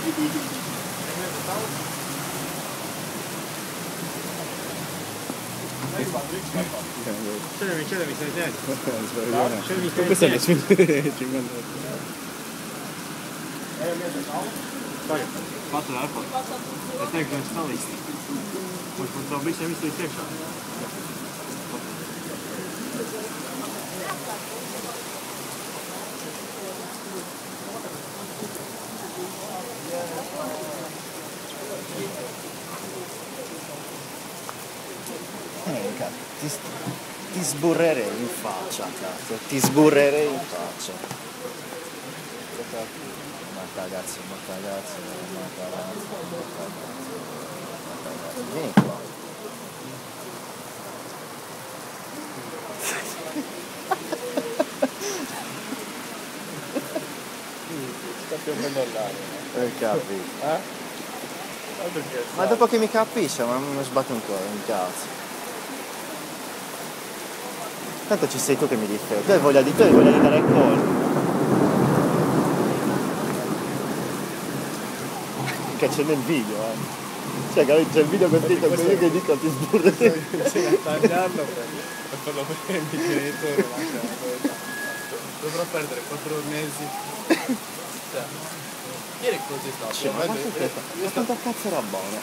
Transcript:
Ce ne mi stai dentro. Questo è le sue 50. Fatto l'alfa. E te che sta lì. Ma quanto avessi visto di te. Ti sburrerei in faccia, cazzo. Ti sburrerei in faccia. Ma cagazzo. Vieni qua. Sta più l'aria. Capito. Ma dopo che mi capisce, ma mi sbatte un cazzo. Tanto ci sei tu che mi difendi. Tu hai voglia di dare colpo. Che c'è nel video, Cioè, c'è il video con te che dico ti sburrerei. Sì, a tagliarlo per farlo vedere ai miei genitori. Dovrò perdere 4 mesi. Cioè, ieri così sta. Ma quanto cazzo era buono?